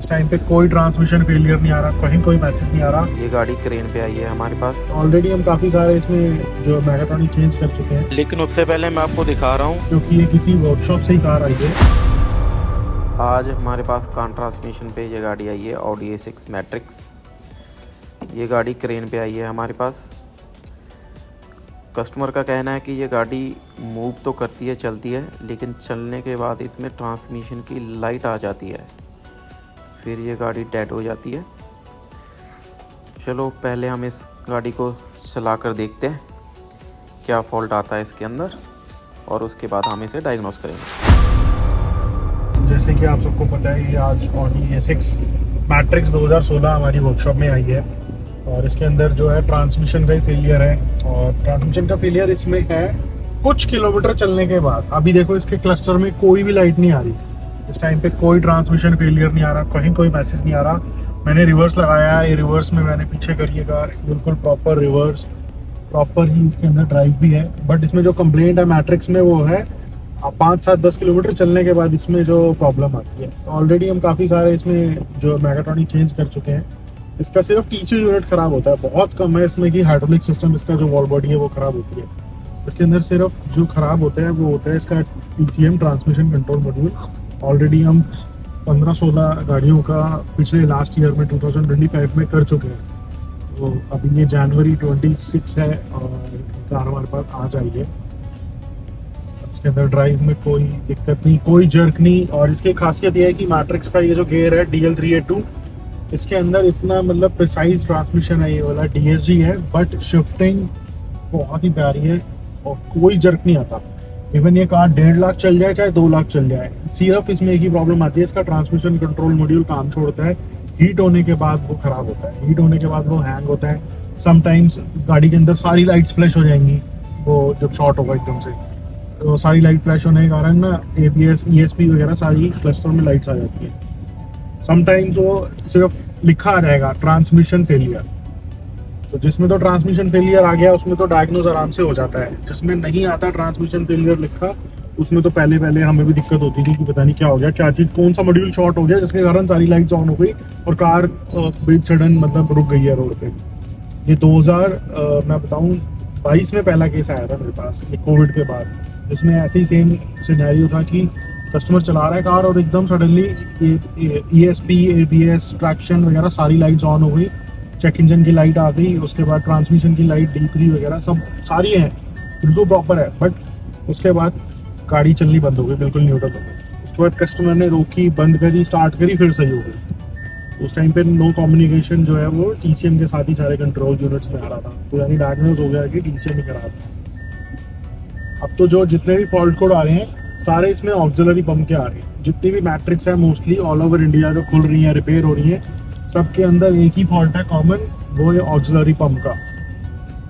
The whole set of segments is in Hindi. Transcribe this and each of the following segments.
इस टाइम पे कोई ट्रांसमिशन फेलियर नहीं आ रहा, कहीं कोई मैसेज नहीं आ रहा। ये गाड़ी क्रेन पे आई है हमारे पास। ऑलरेडी हम काफ़ी सारे इसमें जो मैकेट्रॉनिक चेंज कर चुके हैं, लेकिन उससे पहले मैं आपको दिखा रहा हूँ, क्योंकि ये किसी वर्कशॉप से ही कार आई है। आज हमारे पास कान ट्रांसमिशन पे ये गाड़ी आई है ऑडी A6 मैट्रिक्स। ये गाड़ी क्रेन पे आई है हमारे पास। कस्टमर का कहना है कि ये गाड़ी मूव तो करती है, चलती है, लेकिन चलने के बाद इसमें ट्रांसमिशन की लाइट आ जाती है, फिर ये गाड़ी डेड हो जाती है। चलो पहले हम इस गाड़ी को चला कर देखते हैं क्या फॉल्ट आता है इसके अंदर, और उसके बाद हम इसे डायग्नोस करेंगे। जैसे कि आप सबको पता है, ये आज ऑडी A6 मैट्रिक्स 2016 हमारी वर्कशॉप में आई है और इसके अंदर जो है ट्रांसमिशन का ही फेलियर है। और ट्रांसमिशन का फेलियर इसमें है कुछ किलोमीटर चलने के बाद। अभी देखो इसके क्लस्टर में कोई भी लाइट नहीं आ रही, इस टाइम पे कोई ट्रांसमिशन फेलियर नहीं आ रहा, कहीं कोई मैसेज नहीं आ रहा। मैंने रिवर्स लगाया है, ये रिवर्स में मैंने पीछे करी है कार, बिल्कुल प्रॉपर रिवर्स, प्रॉपर ही इसके अंदर ड्राइव भी है। बट इसमें जो कंप्लेंट है मैट्रिक्स में वो है 5-7-10 किलोमीटर चलने के बाद इसमें जो प्रॉब्लम आती है। तो ऑलरेडी हम काफ़ी सारे इसमें जो मैकेट्रॉनिक चेंज कर चुके हैं। इसका सिर्फ टीसी यूनिट खराब होता है, बहुत कम है इसमें कि हाइड्रोलिक सिस्टम इसका जो वॉल बॉडी है वो खराब होती है। इसके अंदर सिर्फ जो खराब होता है वो होता है इसका TCM transmission control module. Already हम 15-16 गाड़ियों का पिछले लास्ट ईयर में 2025 में कर चुके हैं। तो अभी ये जनवरी 26 है और कार हमारे पास आज आई है। इसके अंदर ड्राइव में कोई दिक्कत नहीं, कोई जर्क नहीं। और इसकी खासियत यह है कि मैट्रिक्स का ये जो गियर है DL382, इसके अंदर इतना मतलब प्रिसाइज ट्रांसमिशन है, ये वाला DSG है, बट शिफ्टिंग बहुत ही प्यारी है और कोई जर्क नहीं आता। इवन ये कार 1.5 लाख चल जाए चाहे 2 लाख चल जाए, सिर्फ इसमें एक ही प्रॉब्लम आती है, इसका ट्रांसमिशन कंट्रोल मॉड्यूल काम छोड़ता है। हीट होने के बाद वो खराब होता है, हीट होने के बाद वो हैंग होता है। समटाइम्स गाड़ी के अंदर सारी लाइट्स फ्लैश हो जाएंगी वो जब शॉर्ट होगा एकदम से। तो सारी लाइट फ्लैश होने के कारण ना ABS ESP वगैरह सारी क्लस्टर में लाइट्स आ जाती है। समटाइम्स वो सिर्फ लिखा आ जाएगा ट्रांसमिशन फेलियर, तो जिसमें तो ट्रांसमिशन फेलियर आ गया उसमें तो डायग्नोज आराम से हो जाता है। जिसमें नहीं आता ट्रांसमिशन फेलियर लिखा, उसमें तो पहले हमें भी दिक्कत होती थी कि पता नहीं क्या हो गया, क्या चीज़, कौन सा मॉड्यूल शॉर्ट हो गया जिसके कारण सारी लाइट्स ऑन हो गई और कार बीच सडन मतलब रुक गई है रोड पे। ये 2000 मैं बताऊँ 22 में पहला केस आया था मेरे पास, ये कोविड के बाद, जिसमें ऐसे ही सेम सिनेरियो था कि कस्टमर चला रहा है कार और एकदम सडनली ESP ABS ट्रैक्शन वगैरह सारी लाइट्स ऑन हो गई, चेक इंजन की लाइट आ गई, उसके बाद ट्रांसमिशन की लाइट D3 वगैरह सब सारी हैं, बिल्कुल प्रॉपर है। बट उसके बाद गाड़ी चलनी बंद हो गई, बिल्कुल न्यूट्रल हो गई। उसके बाद कस्टमर ने रोकी, बंद करी, स्टार्ट करी, फिर सही हो गई। उस टाइम पे नो कम्युनिकेशन जो है वो TCM के साथ ही सारे कंट्रोल यूनिट्स में आ रहा था, तो यानी डायग्नोज हो गया कि TCM ही खराब है। अब तो जो जितने भी फॉल्ट कोड आ रहे हैं सारे इसमें ऑक्सिलरी पंप के आ रहे हैं। जितनी भी मैट्रिक्स है मोस्टली ऑल ओवर इंडिया जो खुल रही हैं, रिपेयर हो रही हैं, सबके अंदर एक ही फॉल्ट है कॉमन, वो है ऑक्सिलरी पंप का।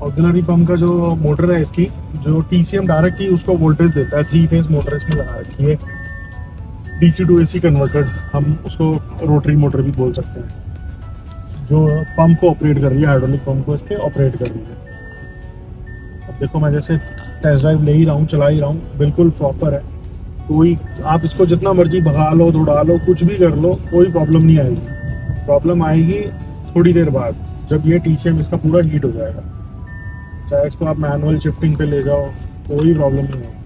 ऑक्सिलरी पंप का जो मोटर है इसकी, जो TCM डायरेक्ट ही उसको वोल्टेज देता है, 3 फेज मोटर इसमें लगा रखी है, DC to AC कन्वर्टेड, हम उसको रोटरी मोटर भी बोल सकते हैं, जो पंप को ऑपरेट कर रही है, हाइड्रोलिक पंप को इसके ऑपरेट कर रही है। अब देखो मैं जैसे टेस्ट ड्राइव ले ही रहा हूँ, चला ही रहा हूँ, बिल्कुल प्रॉपर है। कोई आप इसको जितना मर्जी भगा लो, दौड़ा लो, कुछ भी कर लो, कोई प्रॉब्लम नहीं आएगी। प्रॉब्लम आएगी थोड़ी देर बाद जब ये TCM इसका पूरा हीट हो जाएगा। चाहे इसको आप मैनुअल शिफ्टिंग पे ले जाओ, कोई प्रॉब्लम नहीं होगी।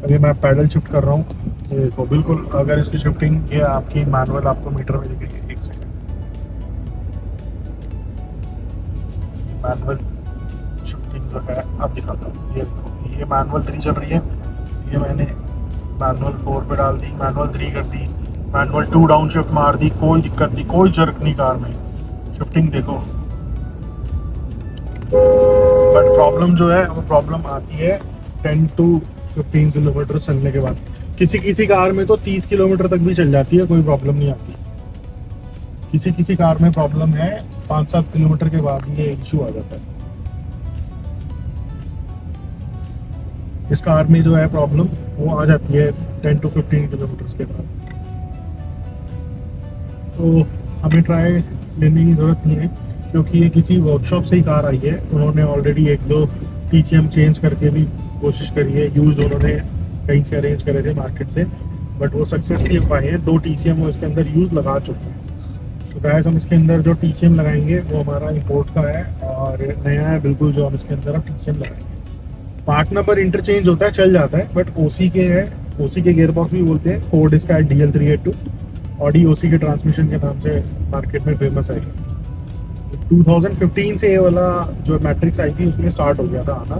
अभी मैं पैडल शिफ्ट कर रहा हूँ, देखो बिल्कुल अगर इसकी शिफ्टिंग ये आपकी मैनुअल आपको मीटर में दिखेगी। एक सेकेंड, मैनुअल शिफ्टिंग जो है अब दिखाता हूँ। ये मैनुअल 3 चल रही है, ये मैंने मैनुअल 4 पे डाल दी, मैनुअल 3 कर दी, मैनुअल 2 डाउन शिफ्ट मार दी, कोई दिक्कत नहीं, कोई जर्क नहीं कार में। शिफ्टिंग देखो, बट प्रॉब्लम जो है वो प्रॉब्लम आती है 10 to 15 किलोमीटर चलने के बाद। किसी कार में तो 30 किलोमीटर तक भी चल जाती है, कोई प्रॉब्लम नहीं आती। किसी कार में प्रॉब्लम है 5-7 किलोमीटर के बाद ये इशू आ जाता है। इस कार में जो है प्रॉब्लम वो आ जाती है 10 to 15 किलोमीटर के बाद। तो हमें ट्राई लेने की ज़रूरत नहीं है, क्योंकि ये किसी वर्कशॉप से ही कार आई है। उन्होंने ऑलरेडी 1-2 TCM चेंज करके भी कोशिश करी है, यूज़ उन्होंने कहीं से अरेंज करे थे मार्केट से, बट वो सक्सेस नहीं हो पाए हैं। 2 TCM वो इसके अंदर यूज़ लगा चुके हैं। तो गाइस हम इसके अंदर जो TCM लगाएंगे वो हमारा इंपोर्ट का है और नया है बिल्कुल, जो हम इसके अंदर अब TCM लगाएंगे। पार्ट नंबर इंटरचेंज होता है, चल जाता है, बट OC के है, OC के गियर बॉक्स भी बोलते हैं। कोड इसका है DL382, ऑडी OC के ट्रांसमिशन के नाम से मार्केट में फेमस है। 2015 से ये वाला जो मैट्रिक्स आई थी उसमें स्टार्ट हो गया था आना,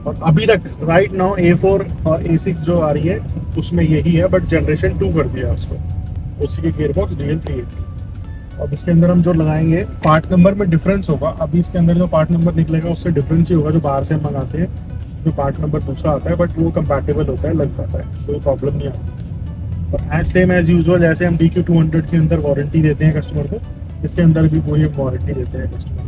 और अभी तक राइट नाउ A4 और A6 जो आ रही है उसमें यही है, बट जनरेशन 2 कर दिया उसको, OC के गियर बॉक्स DL382। अब इसके अंदर हम जो लगाएंगे पार्ट नंबर में डिफरेंस होगा। अभी इसके अंदर जो पार्ट नंबर निकलेगा उससे डिफरेंस ही होगा, जो बाहर से हम मंगाते हैं उसमें पार्ट नंबर दूसरा आता है, बट वो कंपैटिबल होता है, लग पाता है, कोई प्रॉब्लम नहीं आती। और सेम एज यूजुअल जैसे हम DQ200 के अंदर वारंटी देते हैं कस्टमर को, इसके अंदर भी वही हम वारंटी देते हैं कस्टमर को।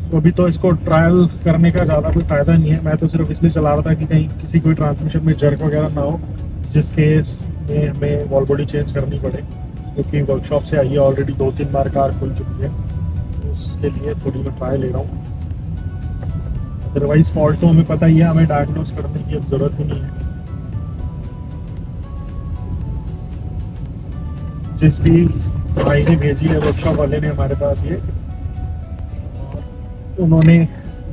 तो अभी तो इसको ट्रायल करने का ज़्यादा कोई फ़ायदा नहीं है, मैं तो सिर्फ इसलिए चला रहा था कि कहीं किसी कोई ट्रांसमिशन में जर्क वगैरह ना हो, जिस केस में हमें वॉल बॉडी चेंज करनी पड़े, क्योंकि वर्कशॉप से आई है ऑलरेडी 2-3 बार कार खुल चुकी है, तो उसके लिए थोड़ी मैं ट्राई ले रहा हूँ। अदरवाइज फॉल्ट तो हमें पता ही है, हमें डायग्नोस करने की अब ज़रूरत ही नहीं है। जिस भी भाई ने भेजी है वर्कशॉप वाले ने हमारे पास ये, उन्होंने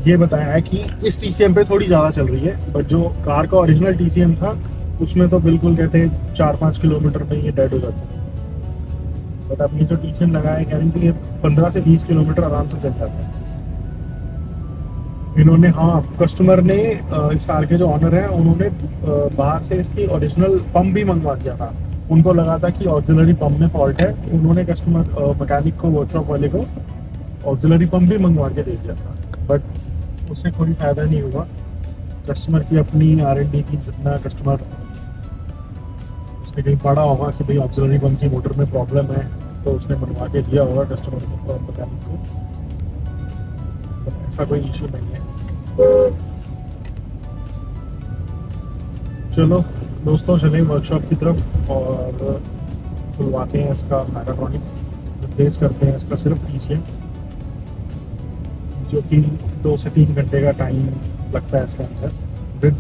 ये बताया है कि इस TCM पे थोड़ी ज़्यादा चल रही है, बट जो कार का ओरिजिनल TCM था उसमें तो बिल्कुल कहते 4-5 किलोमीटर में ये डेड हो जाता है। बट अब ये जो TCM लगाया है गारंटी ये 15 से 20 किलोमीटर आराम से चल जाता है। इन्होंने, हाँ, कस्टमर ने इस कार के जो ऑनर हैं उन्होंने बाहर से इसकी ओरिजिनल पंप भी मंगवा दिया था। उनको लगा था कि ऑक्सिलरी पंप में फॉल्ट है, उन्होंने कस्टमर मैकेनिक को, वर्कशॉप वाले को ऑक्सिलरी पंप भी मंगवा के दे दिया था, बट उससे कोई फ़ायदा नहीं हुआ। कस्टमर की अपनी R&D थी, जितना कस्टमर उसने कहीं पढ़ा होगा कि भाई ऑक्सिलरी पंप की मोटर में प्रॉब्लम है, तो उसने बनवा के दिया होगा कस्टमर को, मैकेनिक को। ऐसा कोई इशू नहीं है। चलो दोस्तों, चलें वर्कशॉप की तरफ और खुलवाते हैं इसका मैकाट्रॉनिक, रिप्लेस करते हैं इसका सिर्फ TCM, जो कि 2 से 3 घंटे का टाइम लगता है इसके अंदर, विद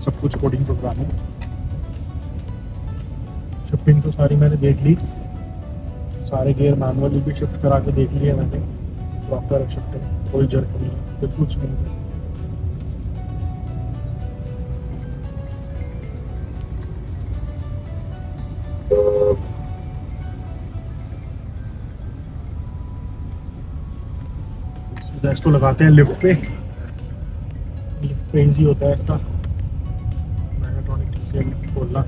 सब कुछ कोडिंग प्रोग्रामिंग। शिफ्टिंग तो सारी मैंने देख ली, सारे गियर मैनुअली भी शिफ्ट करा के देख लिए मैंने, प्रॉपर है शिफ्टिंग, कोई जर्क नहीं है, बिल्कुल स्मूथ है। सीधा इसको लगाते हैं लिफ्ट पे, लिफ्ट पे इजी होता है इसका मैकाट्रॉनिक TCM खोलना।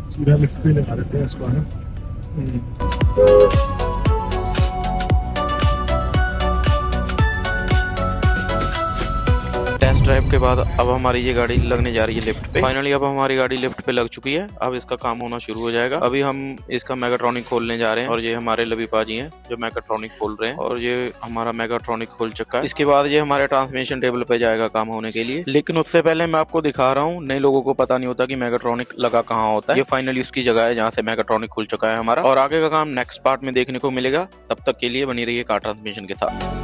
सीधा लिफ्ट पे लगा देते हैं इसको, है ना। टेस्ट ड्राइव के बाद अब हमारी ये गाड़ी लगने जा रही है लिफ्ट पे। फाइनली अब हमारी गाड़ी लिफ्ट पे लग चुकी है, अब इसका काम होना शुरू हो जाएगा। अभी हम इसका मैकाट्रॉनिक खोलने जा रहे हैं, और ये हमारे लबीपा जी हैं जो मैकाट्रॉनिक खोल रहे हैं, और ये हमारा मैकाट्रॉनिक खुल चुका है। इसके बाद ये हमारे ट्रांसमिशन टेबल पे जाएगा काम होने के लिए। लेकिन उससे पहले मैं आपको दिखा रहा हूँ, नए लोगों को पता नहीं होता कि मैकाट्रॉनिक लगा कहाँ होता है। ये फाइनली उसकी जगह है जहाँ से मैकाट्रॉनिक खुल चुका है हमारा, और आगे का काम नेक्स्ट पार्ट में देखने को मिलेगा। तब तक के लिए बनी रहिए कार ट्रांसमिशन के साथ।